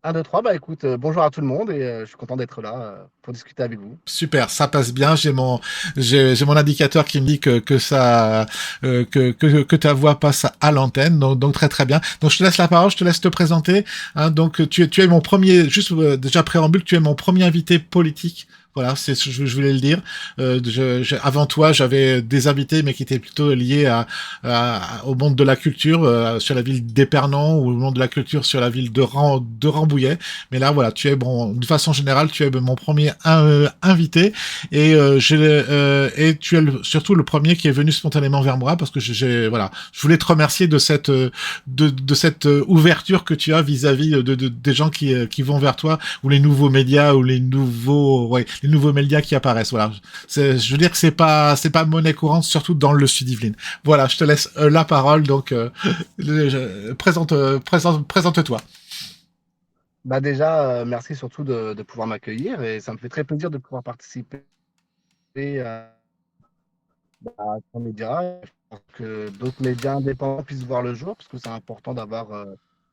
1, 2, 3. Bah écoute, bonjour à tout le monde et je suis content d'être là pour discuter avec vous. Super, ça passe bien. J'ai mon indicateur qui me dit que ça que ta voix passe à l'antenne. Donc très très bien. Donc je te laisse la parole, je te laisse te présenter. Hein, donc tu es mon premier, juste déjà préambule, tu es mon premier invité politique. Voilà, je voulais le dire. Avant toi, j'avais des invités, mais qui étaient plutôt liés au monde de la culture sur la ville d'Épernon ou au monde de la culture sur la ville de Rambouillet. Mais là, voilà, tu es bon, de façon générale, tu es mon premier invité et tu es surtout le premier qui est venu spontanément vers moi parce que voilà, je voulais te remercier de cette ouverture que tu as vis-à-vis des gens qui vont vers toi ou les nouveaux médias ou les nouveaux médias qui apparaissent. Voilà, je veux dire que c'est pas monnaie courante, surtout dans le Sud Yvelines. Voilà, je te laisse la parole. Donc, présente-toi. Bah déjà, merci surtout de pouvoir m'accueillir et ça me fait très plaisir de pouvoir participer à ton média, pour que d'autres médias indépendants puissent voir le jour, parce que c'est important d'avoir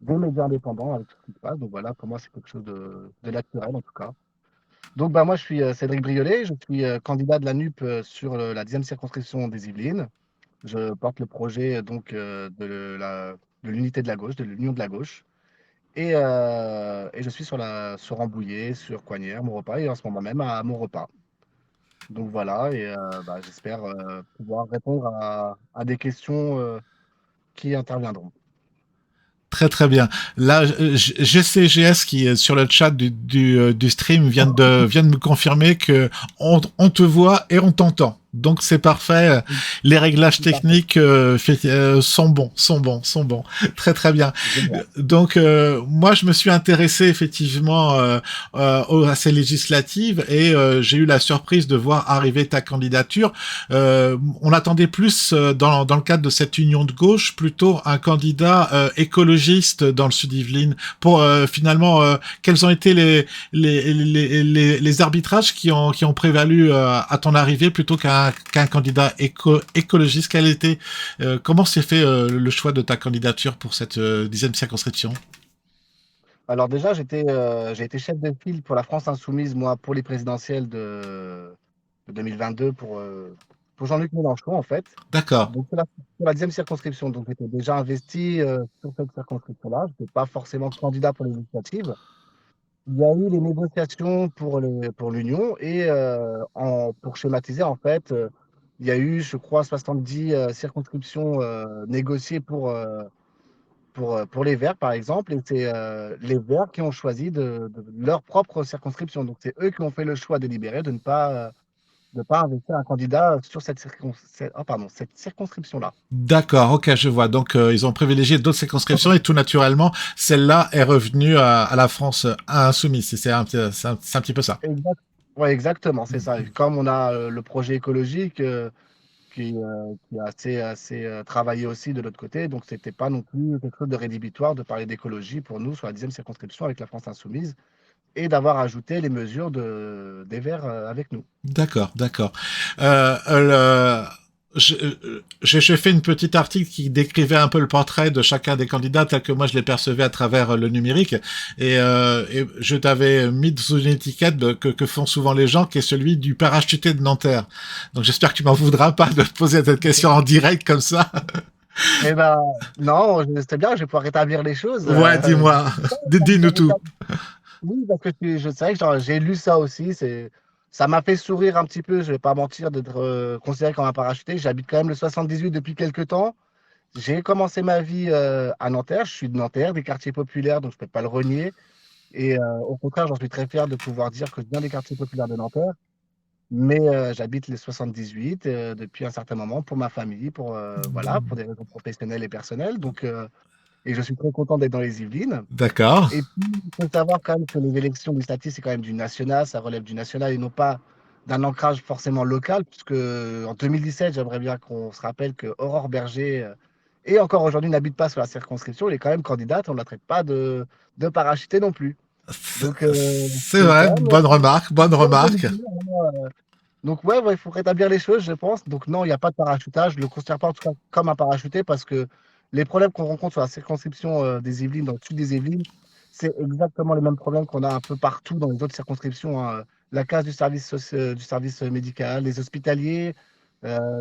des médias indépendants avec tout ce qui se passe. Donc voilà, pour moi, c'est quelque chose de naturel en tout cas. Donc bah, moi, je suis Cédric Briolet, je suis candidat de la NUP sur la 10e circonscription des Yvelines. Je porte le projet de l'unité de la gauche, de l'union de la gauche. Et je suis sur Rambouillet, sur Coignères, Maurepas, et en ce moment même à Maurepas. Donc voilà, et bah, j'espère pouvoir répondre à des questions qui interviendront. Très très bien. Là, GCGS qui est sur le chat du stream vient de me confirmer que on te voit et on t'entend. Donc c'est parfait. Les réglages Parfait. techniques sont bons. Très très bien. Génial. Donc moi je me suis intéressé effectivement à ces législatives et j'ai eu la surprise de voir arriver ta candidature. On attendait plus dans le cadre de cette union de gauche plutôt un candidat écologiste dans le Sud Yvelines pour finalement quels ont été les arbitrages qui ont prévalu à ton arrivée plutôt qu'un candidat écologiste. Comment s'est fait le choix de ta candidature pour cette 10e circonscription? Alors déjà, j'ai été chef de file pour la France Insoumise, moi, pour les présidentielles de 2022 pour Jean-Luc Mélenchon, en fait. D'accord. Donc c'est la 10e circonscription. Donc j'étais déjà investi sur cette circonscription-là. Je n'étais pas forcément candidat pour les législatives. Il y a eu les négociations pour l'Union et pour schématiser, en fait, il y a eu, je crois, 70 circonscriptions négociées pour les Verts, par exemple, et c'est les Verts qui ont choisi de leur propre circonscription. Donc c'est eux qui ont fait le choix délibéré de ne pas investir un candidat sur cette circonscription-là. D'accord, ok, je vois. Donc, ils ont privilégié d'autres circonscriptions et tout naturellement, celle-là est revenue à la France insoumise. C'est un petit peu ça. Exact. Ouais, exactement, c'est ça. Et comme on a le projet écologique qui a assez travaillé aussi de l'autre côté. Donc, c'était pas non plus quelque chose de rédhibitoire de parler d'écologie pour nous sur la 10e circonscription avec la France Insoumise et d'avoir ajouté les mesures des Verts avec nous. D'accord, d'accord. Euh, le- je- j'ai fait une petite article qui décrivait un peu le portrait de chacun des candidats tel que moi je les percevais à travers le numérique et je t'avais mis sous une étiquette que font souvent les gens qui est celui du parachuté de Nanterre. Donc j'espère que tu m'en voudras pas de poser cette question en direct comme ça. Eh ben, non, c'est bien, je vais pouvoir rétablir les choses. Ouais, dis-moi, dis-nous tout. Oui, parce que c'est vrai que j'ai lu ça aussi. Ça m'a fait sourire un petit peu, je vais pas mentir, d'être considéré comme un parachuté. J'habite quand même le 78 depuis quelques temps. J'ai commencé ma vie à Nanterre. Je suis de Nanterre, des quartiers populaires, donc je ne peux pas le renier. Et au contraire, j'en suis très fier de pouvoir dire que je viens des quartiers populaires de Nanterre. Mais j'habite les 78 depuis un certain moment pour ma famille, voilà, pour des raisons professionnelles et personnelles. Donc, et je suis très content d'être dans les Yvelines. D'accord. Et puis, il faut savoir quand même que les élections législatives, c'est quand même du national, ça relève du national et non pas d'un ancrage forcément local, puisque en 2017, j'aimerais bien qu'on se rappelle que Aurore Berger, et encore aujourd'hui, n'habite pas sur la circonscription, elle est quand même candidate, on ne la traite pas de parachutée non plus. Donc, C'est c'est vrai, quand même bonne remarque, bonne bien de le remarque. dire, hein. Donc, ouais, il faut rétablir les choses, je pense. Donc, non, il n'y a pas de parachutage. Je ne le considère pas en tout cas comme un parachuté parce que les problèmes qu'on rencontre sur la circonscription des Yvelines, dans le sud des Yvelines, c'est exactement les mêmes problèmes qu'on a un peu partout dans les autres circonscriptions, hein. La casse du service médical, les hospitaliers,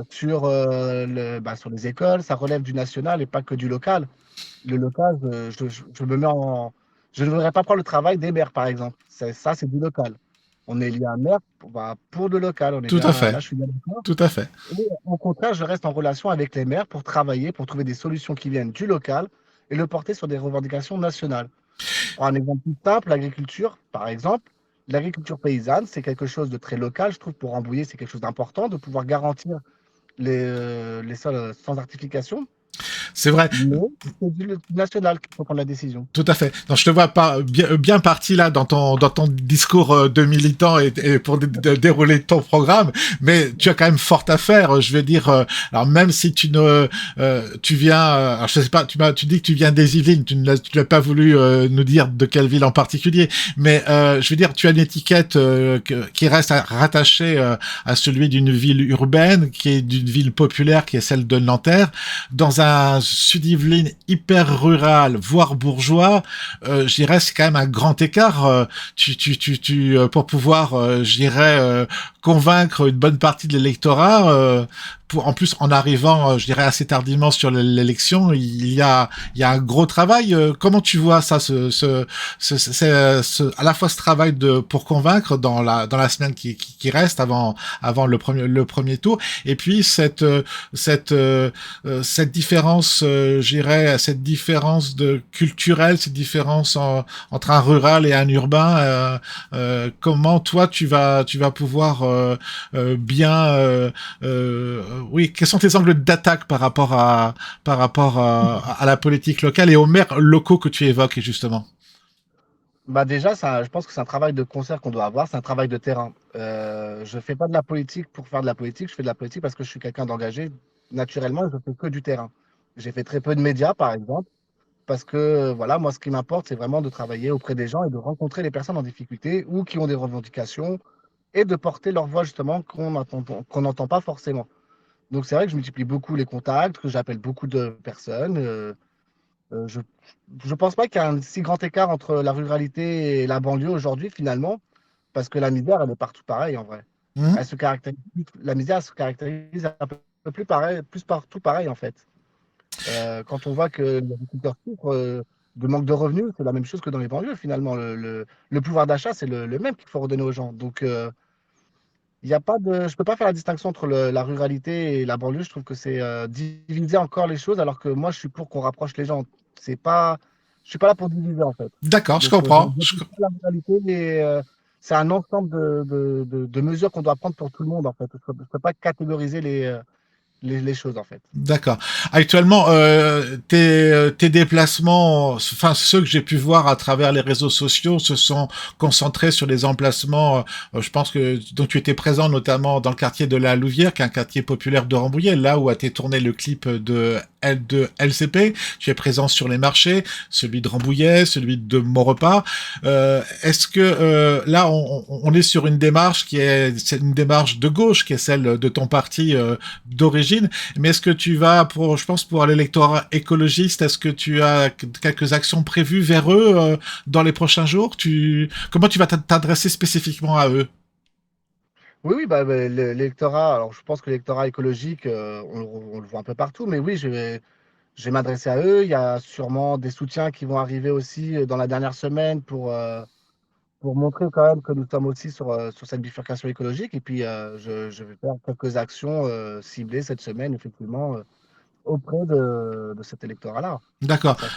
sur les écoles, ça relève du national et pas que du local. Le local, je me mets en. Je ne voudrais pas prendre le travail des maires, par exemple. Ça, c'est du local. On est lié à un maire pour le local. On est Tout à bien, fait, là, je suis bien d'accord. tout à fait. Et au contraire, je reste en relation avec les maires pour travailler, pour trouver des solutions qui viennent du local et le porter sur des revendications nationales. Pour un exemple plus simple, l'agriculture, par exemple, l'agriculture paysanne, c'est quelque chose de très local. Je trouve pour Rambouillet, c'est quelque chose d'important de pouvoir garantir les sols sans artification. C'est vrai. Mais c'est du national qu'il faut prendre la décision. Tout à fait. Non, je te vois pas bien parti là dans ton discours de militant et pour dérouler ton programme, mais tu as quand même fort à faire. Je veux dire, alors même si tu ne, tu viens, alors je sais pas, tu dis que tu viens des Yvelines, tu n'as pas voulu nous dire de quelle ville en particulier, mais je veux dire, tu as une étiquette qui reste rattachée à celui d'une ville urbaine, qui est d'une ville populaire, qui est celle de Nanterre, dans un Sud-Yvelines hyper rural, voire bourgeois, je dirais c'est quand même un grand écart. Pour pouvoir, je dirais, convaincre une bonne partie de l'électorat. En plus, en arrivant, je dirais assez tardivement sur l'élection, il y a un gros travail. Comment tu vois ça, à la fois ce travail pour convaincre dans la semaine qui reste avant le premier tour, et puis cette différence, je dirais, cette différence culturelle, cette différence entre un rural et un urbain. Comment toi tu vas pouvoir bien oui, quels sont tes angles d'attaque par rapport à la politique locale et aux maires locaux que tu évoques justement? Bah déjà, je pense que c'est un travail de concert qu'on doit avoir, c'est un travail de terrain. Je ne fais pas de la politique pour faire de la politique, je fais de la politique parce que je suis quelqu'un d'engagé. Naturellement, je fais que du terrain. J'ai fait très peu de médias, par exemple, parce que voilà, moi, ce qui m'importe, c'est vraiment de travailler auprès des gens et de rencontrer les personnes en difficulté ou qui ont des revendications et de porter leur voix, justement, qu'on n'entend pas forcément. Donc, c'est vrai que je multiplie beaucoup les contacts, que j'appelle beaucoup de personnes. Je ne pense pas qu'il y a un si grand écart entre la ruralité et la banlieue aujourd'hui, finalement, parce que la misère, elle est partout pareille, en vrai. Hmm. La misère elle se caractérise un peu plus, pareil, plus partout pareil, en fait. Quand on voit que les agriculteurs souffrent de manque de revenus, c'est la même chose que dans les banlieues, finalement. Le pouvoir d'achat, c'est le même qu'il faut redonner aux gens. Donc, il y a pas de, je peux pas faire la distinction entre la ruralité et la banlieue. Je trouve que c'est diviser encore les choses, alors que moi, je suis pour qu'on rapproche les gens. C'est pas, je suis pas là pour diviser, en fait. D'accord, je Donc, comprends. je trouve que la ruralité, c'est un ensemble de mesures qu'on doit prendre pour tout le monde, en fait. Je ne peux pas catégoriser les choses, en fait. D'accord. Actuellement, tes déplacements, enfin ceux que j'ai pu voir à travers les réseaux sociaux, se sont concentrés sur les emplacements. Je pense que donc tu étais présent notamment dans le quartier de la Louvière, qui est un quartier populaire de Rambouillet, là où a été tourné le clip de LCP. Tu es présent sur les marchés, celui de Rambouillet, celui de Maurepas. Est-ce que là, on est sur une démarche c'est une démarche de gauche, qui est celle de ton parti d'origine. Mais est-ce que tu vas je pense, pour l'électorat écologiste, est-ce que tu as quelques actions prévues vers eux dans les prochains jours? Comment tu vas t'adresser spécifiquement à eux? Oui, oui, l'électorat, alors je pense que l'électorat écologique, on le voit un peu partout, mais oui, je vais m'adresser à eux. Il y a sûrement des soutiens qui vont arriver aussi dans la dernière semaine pour montrer quand même que nous sommes aussi sur cette bifurcation écologique. Et puis, je vais faire quelques actions ciblées cette semaine, effectivement, auprès de cet électorat-là. D'accord. Ça,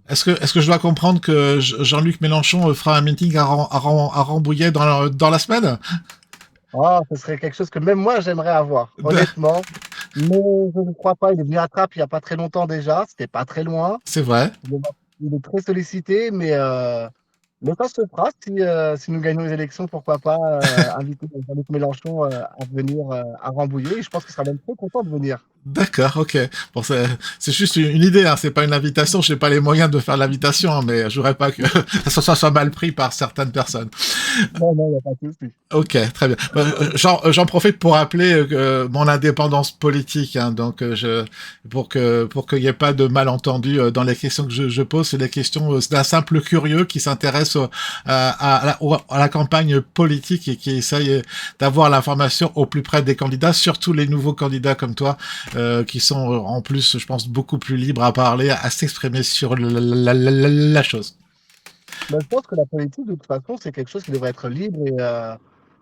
Est-ce que je dois comprendre que Jean-Luc Mélenchon fera un meeting à Rambouillet dans la semaine? ce serait quelque chose que même moi, j'aimerais avoir, honnêtement. Mais je ne crois pas. Il est venu à Trappes il n'y a pas très longtemps déjà. C'était pas très loin. C'est vrai. Il est très sollicité, mais ça se fera si nous gagnons les élections. Pourquoi pas inviter Jean-Luc Mélenchon à venir à Rambouillet. Et je pense qu'il sera même très content de venir. D'accord, ok. Bon, c'est juste une idée, hein, c'est pas une invitation. Je n'ai pas les moyens de faire l'invitation, hein, mais je voudrais pas que ça soit mal pris par certaines personnes. Non, non, il n'y a pas de souci. Ok, très bien. J'en profite pour rappeler mon indépendance politique, hein, donc pour qu'il n'y ait pas de malentendu dans les questions que je pose, c'est des questions d'un simple curieux qui s'intéresse à la campagne politique et qui essaye d'avoir l'information au plus près des candidats, surtout les nouveaux candidats comme toi, qui sont en plus, je pense, beaucoup plus libres à parler, à s'exprimer sur la chose. Ben, je pense que la politique, de toute façon, c'est quelque chose qui devrait être libre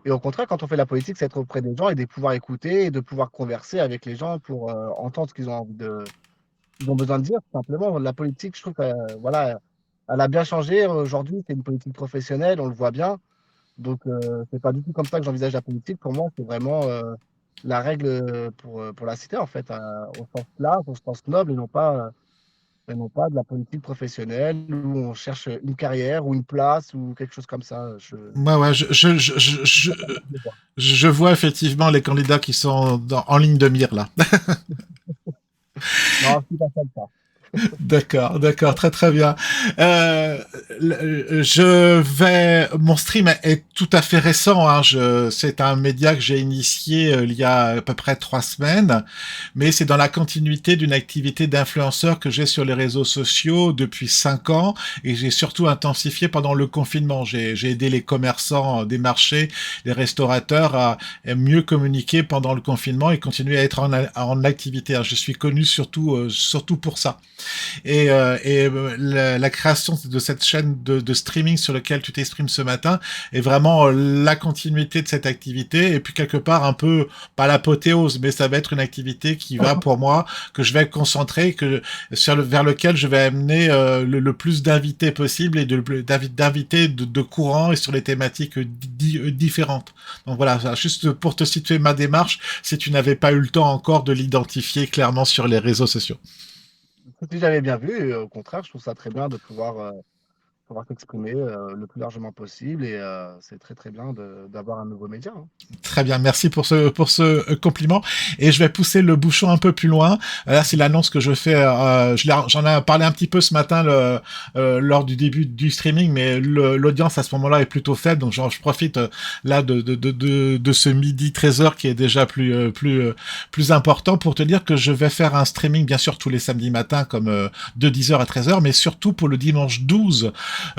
et au contraire, quand on fait la politique, c'est être auprès des gens et de pouvoir écouter et de pouvoir converser avec les gens pour entendre ce qu'ils ont envie ils ont besoin de dire, tout simplement. La politique, je trouve voilà, elle a bien changé. Aujourd'hui, c'est une politique professionnelle, on le voit bien. Donc, c'est pas du tout comme ça que j'envisage la politique. Pour moi, c'est vraiment la règle pour la cité, en fait, au sens large, au sens noble, et non pas de la politique professionnelle où on cherche une carrière ou une place ou quelque chose comme ça. Ouais, ouais, je vois effectivement les candidats qui sont en ligne de mire là. Non, c'est pas ça le cas. D'accord, d'accord, très très bien. Euh, je vais, mon stream est tout à fait récent. Hein. C'est un média que j'ai initié il y a à peu près 3 semaines, mais c'est dans la continuité d'une activité d'influenceur que j'ai sur les réseaux sociaux depuis 5 ans et j'ai surtout intensifié pendant le confinement. J'ai aidé les commerçants des marchés, les restaurateurs à mieux communiquer pendant le confinement et continuer à être en activité. Je suis connu surtout pour ça. La création de cette chaîne de streaming sur laquelle tu t'exprimes ce matin est vraiment la continuité de cette activité et puis quelque part un peu pas l'apothéose mais ça va être une activité qui va pour moi que je vais concentrer vers lequel je vais amener le plus d'invités possible et d'invités de courant et sur les thématiques différentes. Donc voilà, juste pour te situer ma démarche si tu n'avais pas eu le temps encore de l'identifier clairement sur les réseaux sociaux. Si j'avais bien vu, au contraire, je trouve ça très bien de pouvoir s'exprimer le plus largement possible et c'est très très bien d'avoir un nouveau média. Hein. Très bien, merci pour ce compliment. Et je vais pousser le bouchon un peu plus loin. Là, c'est l'annonce que je fais. J'en ai parlé un petit peu ce matin lors du début du streaming, mais l'audience à ce moment-là est plutôt faible. Donc, je profite là de ce midi 13h qui est déjà plus important pour te dire que je vais faire un streaming, bien sûr, tous les samedis matins, comme de 10h à 13h, mais surtout pour le dimanche 12,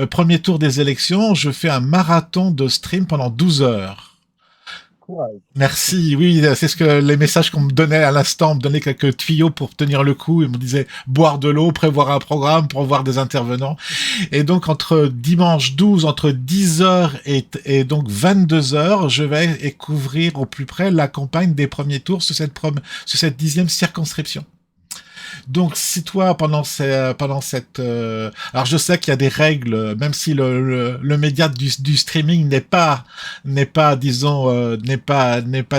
premier tour des élections, je fais un marathon de stream pendant 12 heures. Courage. Merci, oui, c'est ce que les messages qu'on me donnait à l'instant, me donnaient quelques tuyaux pour tenir le coup. Ils me disaient boire de l'eau, prévoir un programme, pour voir des intervenants. Et donc entre dimanche 12, entre 10h et donc 22h, je vais couvrir au plus près la campagne des premiers tours sur cette 10e circonscription. Donc, si toi, pendant cette... alors, je sais qu'il y a des règles, même si le média du streaming n'est pas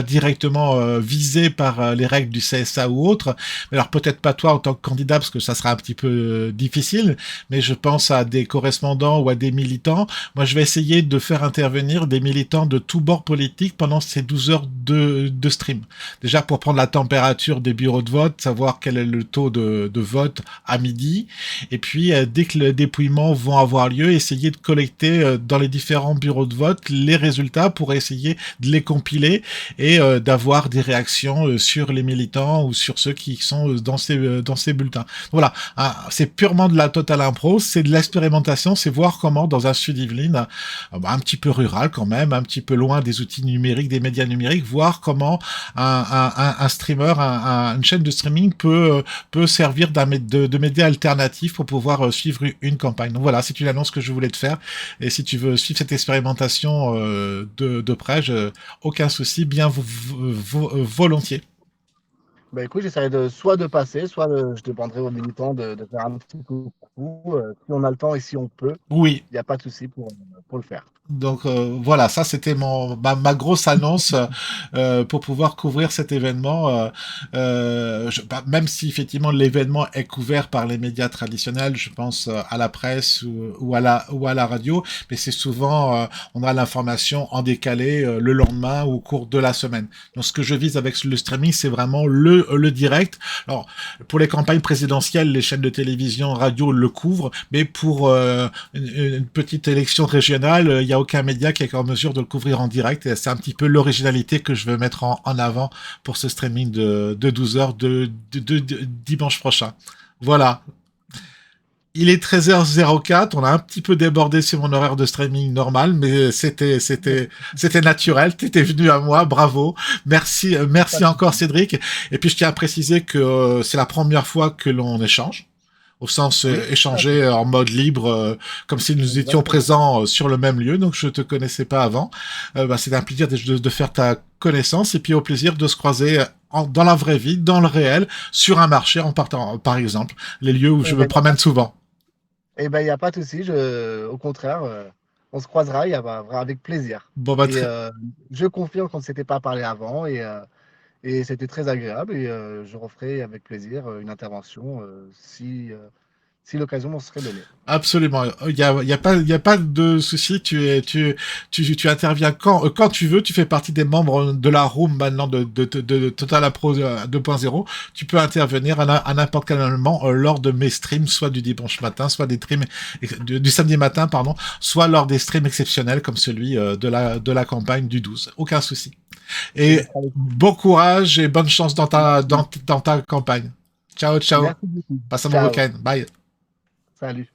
directement visé par les règles du CSA ou autre. Mais alors, peut-être pas toi en tant que candidat, parce que ça sera un petit peu difficile, mais je pense à des correspondants ou à des militants. Moi, je vais essayer de faire intervenir des militants de tous bords politiques pendant ces 12 heures de stream. Déjà, pour prendre la température des bureaux de vote, savoir quel est le taux de vote à midi. Et puis, dès que les dépouillements vont avoir lieu, essayer de collecter dans les différents bureaux de vote les résultats pour essayer de les compiler et d'avoir des réactions sur les militants ou sur ceux qui sont dans ces bulletins. Donc, voilà, c'est purement de la totale impro, c'est de l'expérimentation, c'est voir comment dans un Sud-Yvelines, un petit peu rural quand même, un petit peu loin des outils numériques, des médias numériques, voir comment un streamer, une chaîne de streaming peut servir de médias alternatifs pour pouvoir suivre une campagne. Donc voilà, c'est une annonce que je voulais te faire. Et si tu veux suivre cette expérimentation de près, aucun souci, bien volontiers. Bah écoute, j'essaierai soit de passer, soit je demanderai aux militants de faire un petit coup pour vous. Si on a le temps et si on peut, Oui, il n'y a pas de souci pour le faire. donc voilà, ça c'était ma grosse annonce pour pouvoir couvrir cet événement. Même si effectivement l'événement est couvert par les médias traditionnels, je pense à la presse ou à la radio, mais c'est souvent on a l'information en décalé le lendemain ou au cours de la semaine. Donc ce que je vise avec le streaming, c'est vraiment le direct. Alors, pour les campagnes présidentielles, les chaînes de télévision, radio le couvrent, mais pour une petite élection régionale, il n'y a aucun média qui est en mesure de le couvrir en direct. Et c'est un petit peu l'originalité que je veux mettre en avant pour ce streaming de 12 heures de dimanche prochain. Voilà. Il est 13h04, on a un petit peu débordé sur mon horaire de streaming normal, mais c'était naturel, t'étais venu à moi, bravo. Merci encore Cédric. Et puis je tiens à préciser que c'est la première fois que l'on échange, au sens Oui, échanger en mode libre, comme si nous étions exactement. présents sur le même lieu, donc je te connaissais pas avant. C'est un plaisir de faire ta connaissance et puis au plaisir de se croiser dans la vraie vie, dans le réel, sur un marché en partant, par exemple, les lieux où je Eh me ben, promène souvent. il y a pas de souci. Au contraire, on se croisera. Avec plaisir. Bon, Et je confirme qu'on ne s'était pas parlé avant et c'était très agréable. Et je referai avec plaisir une intervention si l'occasion m'en serait donnée. absolument. Il y a pas de souci. Tu interviens quand tu veux. Tu fais partie des membres de la room maintenant de Total Appro 2.0. Tu peux intervenir à n'importe quel moment lors de mes streams, soit du dimanche matin, soit des streams du samedi matin, pardon, soit lors des streams exceptionnels comme celui de la campagne du 12. Aucun souci. Et Et je serai avec vous. bon courage et bonne chance Merci. dans ta campagne. Ciao, ciao. Merci beaucoup. Passe un bon Ciao. week-end. Bye. Salut.